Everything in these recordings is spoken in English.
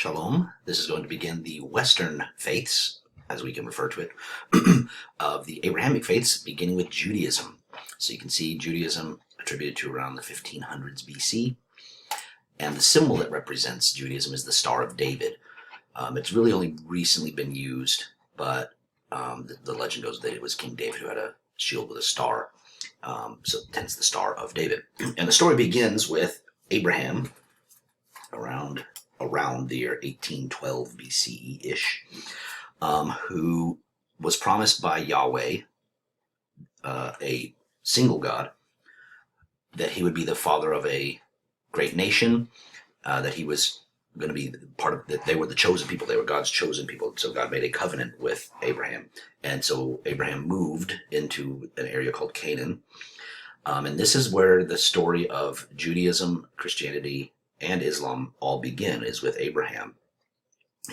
Shalom. This is going to begin the Western faiths, as we can refer to it, of the Abrahamic faiths, beginning with Judaism. So you can see Judaism attributed to around the 1500s BC. And the symbol that represents Judaism is the Star of David. It's really only recently been used, but the legend goes that it was King David who had a shield with a star. So hence the Star of David. And the story begins with Abraham around the year 1812 BCE-ish, who was promised by Yahweh, a single God, that he would be the father of a great nation, that he was going to be part of, that they were the chosen people, they were God's chosen people. So God made a covenant with Abraham. And so Abraham moved into an area called Canaan. And this is where the story of Judaism, Christianity, and Islam all begin, is with Abraham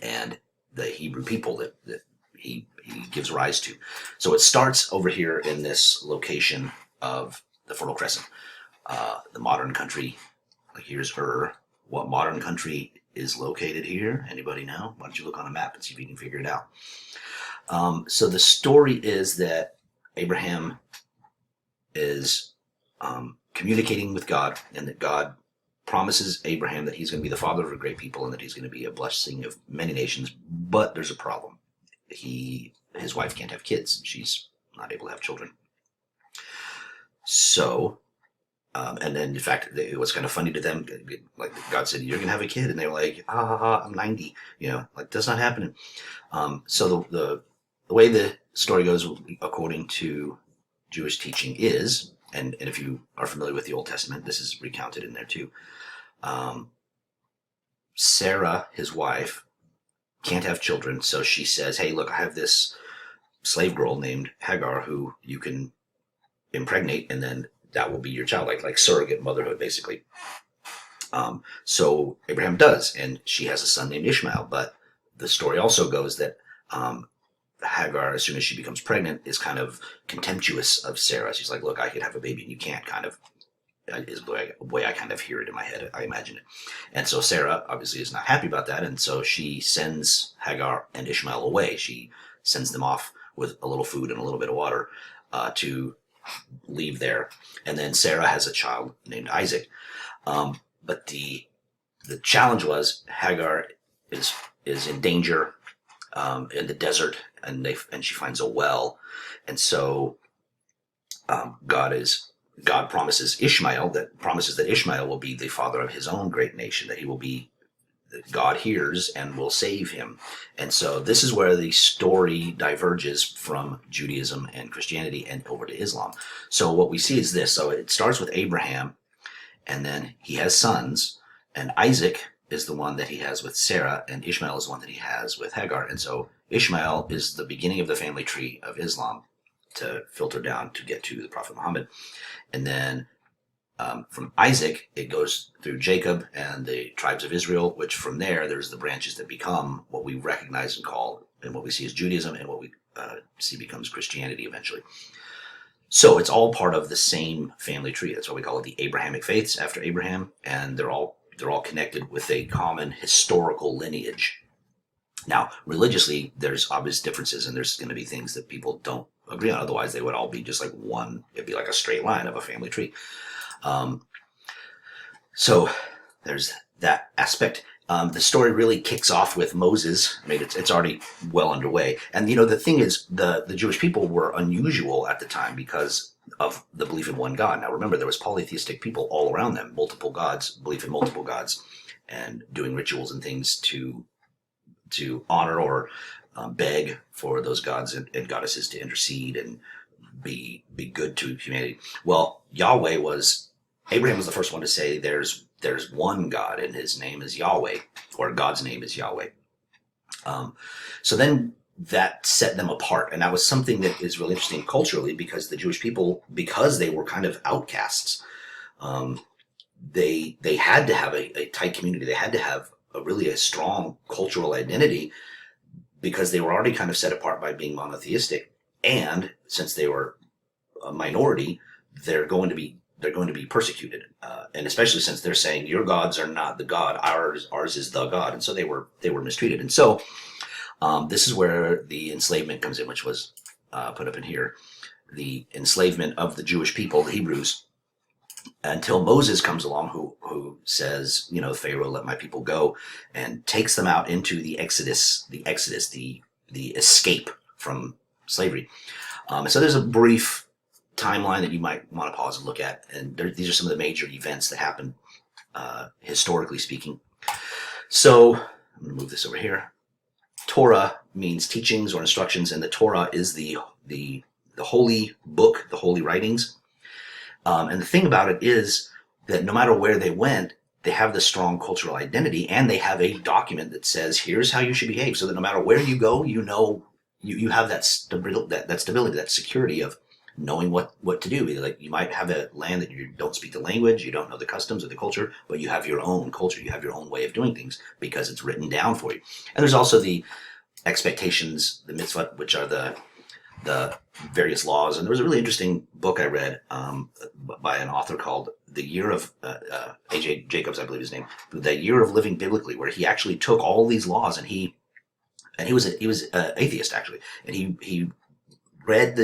and the Hebrew people that he gives rise to. So it starts over here in this location of the Fertile Crescent, the modern country. Here's Ur. What modern country is located here? Anybody know? Why don't you look on a map and see if you can figure it out? So the story is that Abraham is communicating with God, and that God promises Abraham that he's going to be the father of a great people and that he's going to be a blessing of many nations. But there's a problem. His wife can't have kids. She's not able to have children. So, and then in fact, it was kind of funny to them. Like God said, "You're going to have a kid," and they were like, I'm 90. Like that's not happening. So the way the story goes, according to Jewish teaching, is, and if you are familiar with the Old Testament, this is recounted in there too. Sarah, his wife, can't have children, so she says, "Hey, look, I have this slave girl named Hagar who you can impregnate, and then that will be your child," like surrogate motherhood, basically. So Abraham does, and she has a son named Ishmael. But the story also goes that Hagar, as soon as she becomes pregnant, is kind of contemptuous of Sarah. She's like, "Look, I could have a baby and you can't," kind of, is the way I kind of hear it in my head. I imagine it. And so Sarah obviously is not happy about that. And so she sends Hagar and Ishmael away. She sends them off with a little food and a little bit of water to leave there. And then Sarah has a child named Isaac. But the challenge was Hagar is in danger in the desert, and she finds a well. And so God promises that Ishmael will be the father of his own great nation, that God hears and will save him. And so this is where the story diverges from Judaism and Christianity and over to Islam. So what we see is this. So it starts with Abraham, and then he has sons, and Isaac is the one that he has with Sarah, and Ishmael is the one that he has with Hagar. And so Ishmael is the beginning of the family tree of Islam, to filter down to get to the Prophet Muhammad. And then from Isaac, it goes through Jacob and the tribes of Israel, which from there, there's the branches that become what we recognize and call, and what we see as Judaism, and what we see becomes Christianity eventually. So it's all part of the same family tree. That's why we call it the Abrahamic faiths, after Abraham, and they're all connected with a common historical lineage. Now, religiously, there's obvious differences, and there's going to be things that people don't agree on. Otherwise, they would all be just like one. It'd be like a straight line of a family tree. So there's that aspect. The story really kicks off with Moses. I mean, it's already well underway. And, the thing is, the Jewish people were unusual at the time because of the belief in one God. Now, remember, there was polytheistic people all around them, multiple gods, belief in multiple gods, and doing rituals and things to honor or beg for those gods and goddesses to intercede and be good to humanity. Well, Abraham was the first one to say there's one God, and his name is Yahweh, or God's name is Yahweh. So then that set them apart, and that was something that is really interesting culturally, because the Jewish people, because they were kind of outcasts, they had to have a tight community. They had to have a strong cultural identity, because they were already kind of set apart by being monotheistic. And since they were a minority, they're going to be they're going to be persecuted, and especially since they're saying your gods are not the God, ours is the God, and so they were mistreated. And so this is where the enslavement comes in, which was put up in here, the enslavement of the Jewish people, the Hebrews, until Moses comes along, who says, Pharaoh, let my people go, and takes them out into the Exodus, the escape from slavery. So there's a brief timeline that you might want to pause and look at, and these are some of the major events that happened historically speaking. So I'm going to move this over here. Torah means teachings or instructions, and the Torah is the holy book, the holy writings. And the thing about it is that no matter where they went, they have this strong cultural identity, and they have a document that says, here's how you should behave, so that no matter where you go, you have that stability, that security of knowing what to do. Like, you might have a land that you don't speak the language, you don't know the customs or the culture, but you have your own culture, you have your own way of doing things because it's written down for you. And there's also the expectations, the mitzvot, which are the various laws. And there was a really interesting book I read by an author called The Year of A.J. Jacobs, I believe his name, The Year of Living Biblically, where he actually took all these laws, and he was an atheist actually, and he read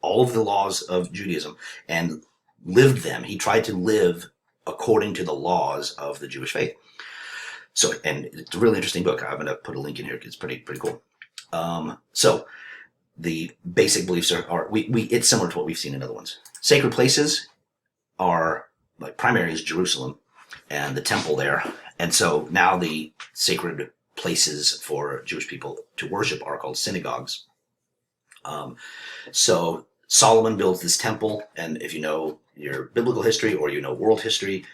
all of the laws of Judaism and lived them. He tried to live according to the laws of the Jewish faith. So, and it's a really interesting book. I'm going to put a link in here because it's pretty cool. So the basic beliefs are it's similar to what we've seen in other ones. Sacred places are, like, primary is Jerusalem and the temple there. And so now the sacred places for Jewish people to worship are called synagogues. So Solomon builds this temple, and if you know your biblical history or world history,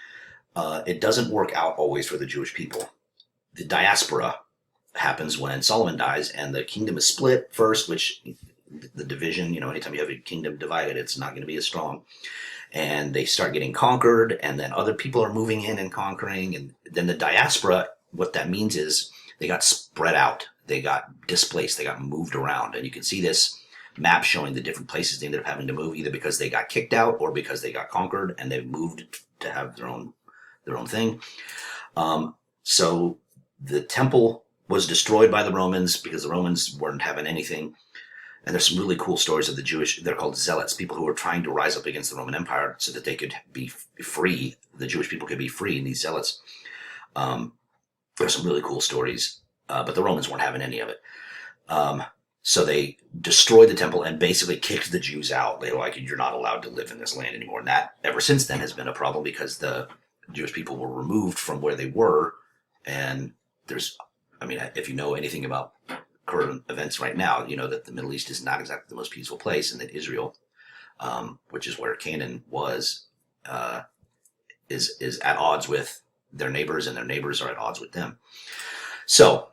it doesn't work out always for the Jewish people. The diaspora happens when Solomon dies, and the kingdom is split first, which the division, anytime you have a kingdom divided, it's not going to be as strong. And they start getting conquered, and then other people are moving in and conquering. And then the diaspora, what that means is they got spread out. They got displaced. They got moved around. And you can see this map showing the different places they ended up having to move, either because they got kicked out or because they got conquered and they moved to have their own thing. So the temple was destroyed by the Romans because the Romans weren't having anything. And there's some really cool stories of the Jewish, they're called zealots, people who were trying to rise up against the Roman Empire so that they could be free, the Jewish people could be free, and these zealots. There's some really cool stories, but the Romans weren't having any of it. So they destroyed the temple and basically kicked the Jews out. They were like, you're not allowed to live in this land anymore. And that, ever since then, has been a problem because the Jewish people were removed from where they were. And if you know anything about current events right now, you know that the Middle East is not exactly the most peaceful place, and that Israel, which is where Canaan was, is at odds with their neighbors, and their neighbors are at odds with them. So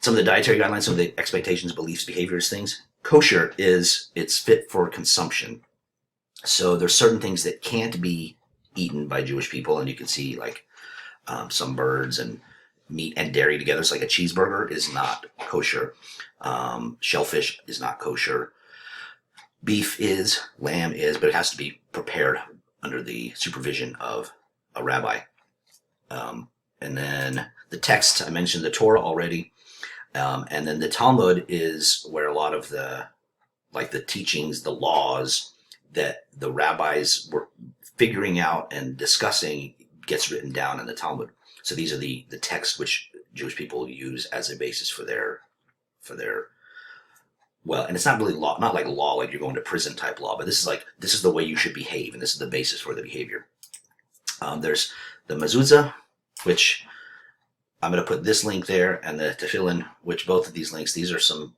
some of the dietary guidelines, some of the expectations, beliefs, behaviors, things. Kosher it's fit for consumption. So there's certain things that can't be eaten by Jewish people, and you can see like some birds and meat and dairy together. It's like a cheeseburger is not kosher. Shellfish is not kosher. Beef is, lamb is, but it has to be prepared under the supervision of a rabbi. And then the text, I mentioned the Torah already. And then the Talmud is where a lot of the teachings, the laws that the rabbis were figuring out and discussing gets written down in the Talmud. So these are the texts which Jewish people use as a basis for their well, and it's not really law, not like law, like you're going to prison type law, but this is the way you should behave, and this is the basis for the behavior. There's the mezuzah, which I'm going to put this link there, and the tefillin, which both of these links, these are some,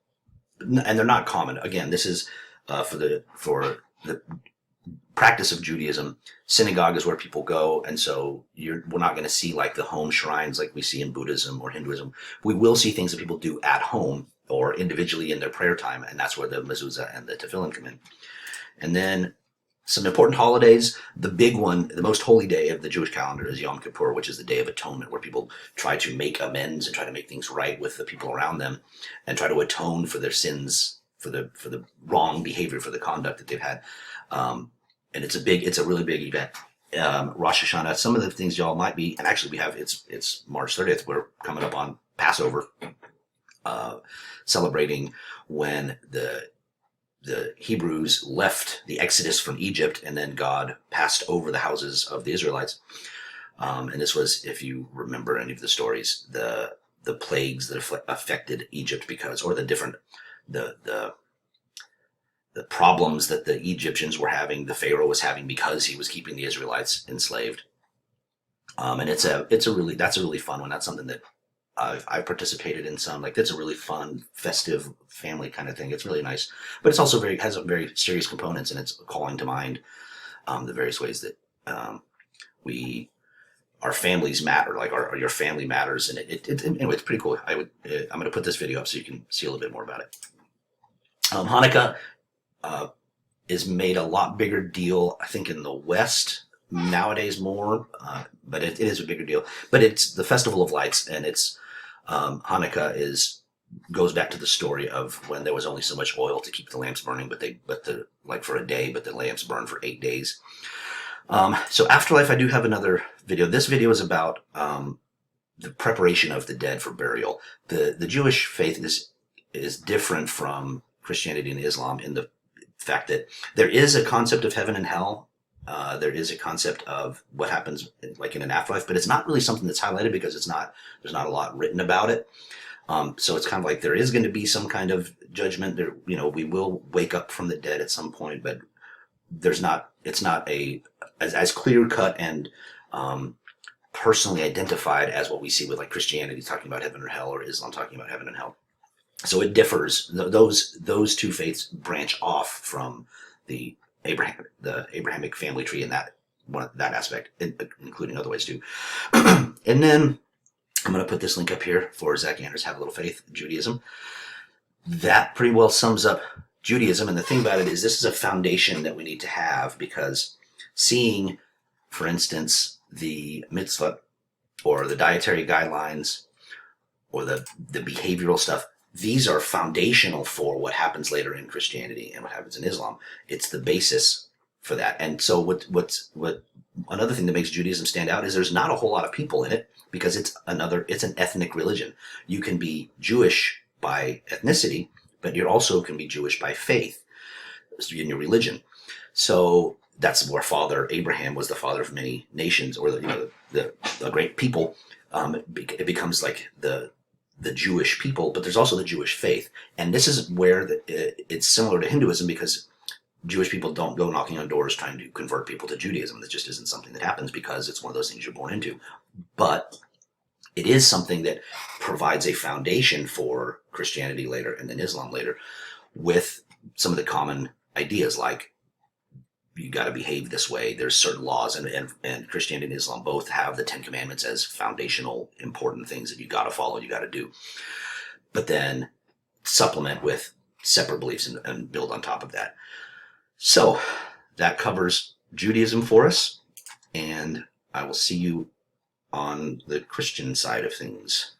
and they're not common. Again, this is for the practice of Judaism. Synagogue is where people go, and so we're not going to see like the home shrines like we see in Buddhism or Hinduism. We will see things that people do at home or individually in their prayer time, and that's where the mezuzah and the tefillin come in. And then some important holidays. The big one, the most holy day of the Jewish calendar is Yom Kippur, which is the Day of Atonement, where people try to make amends and try to make things right with the people around them and try to atone for their sins, for the wrong behavior, for the conduct that they've had. and it's a really big event. Rosh Hashanah. Some of the things y'all might be, and actually we have it's March 30th. We're coming up on Passover, celebrating when the Hebrews left the Exodus from Egypt, and then God passed over the houses of the Israelites. And this was, if you remember any of the stories, the plagues that affected Egypt because, or the different the problems that the Egyptians were having, the Pharaoh was having because he was keeping the Israelites enslaved. And that's a really fun one. That's something that I've participated in some. Like, that's a really fun, festive family kind of thing. It's really nice, but it's also has a very serious components, and it's calling to mind the various ways that our families matter, like your family matters, and anyway, it's pretty cool. I'm going to put this video up so you can see a little bit more about it. Hanukkah is made a lot bigger deal, I think, in the West nowadays more, but it is a bigger deal. But it's the Festival of Lights, and it's Hanukkah goes back to the story of when there was only so much oil to keep the lamps burning, like for a day, but the lamps burn for 8 days. So Afterlife, I do have another video. This video is about the preparation of the dead for burial. The Jewish faith is different from Christianity and Islam in the fact that there is a concept of heaven and hell. There is a concept of what happens like in an afterlife, but it's not really something that's highlighted because there's not a lot written about it. So it's kind of like there is going to be some kind of judgment. There, we will wake up from the dead at some point, but it's not as clear cut and personally identified as what we see with like Christianity talking about heaven or hell, or Islam talking about heaven and hell. So it differs. Those two faiths branch off from the Abrahamic family tree in that aspect, including other ways too. And then I'm going to put this link up here for Zach Anders, Have a Little Faith, Judaism. That pretty well sums up Judaism. And the thing about it is this is a foundation that we need to have, because seeing, for instance, the mitzvah or the dietary guidelines or the behavioral stuff, these are foundational for what happens later in Christianity and what happens in Islam. It's the basis for that. And so what another thing that makes Judaism stand out is there's not a whole lot of people in it, because it's an ethnic religion. You can be Jewish by ethnicity, but you also can be Jewish by faith in your religion. So that's where Father Abraham was the father of many nations, or the great people. It becomes like the Jewish people, but there's also the Jewish faith. And this is where it's similar to Hinduism, because Jewish people don't go knocking on doors trying to convert people to Judaism. That just isn't something that happens, because it's one of those things you're born into. But it is something that provides a foundation for Christianity later and then Islam later, with some of the common ideas like you got to behave this way. There's certain laws, and Christianity and Islam both have the 10 Commandments as foundational, important things that you got to follow, you got to do. But then supplement with separate beliefs and build on top of that. So that covers Judaism for us, and I will see you on the Christian side of things.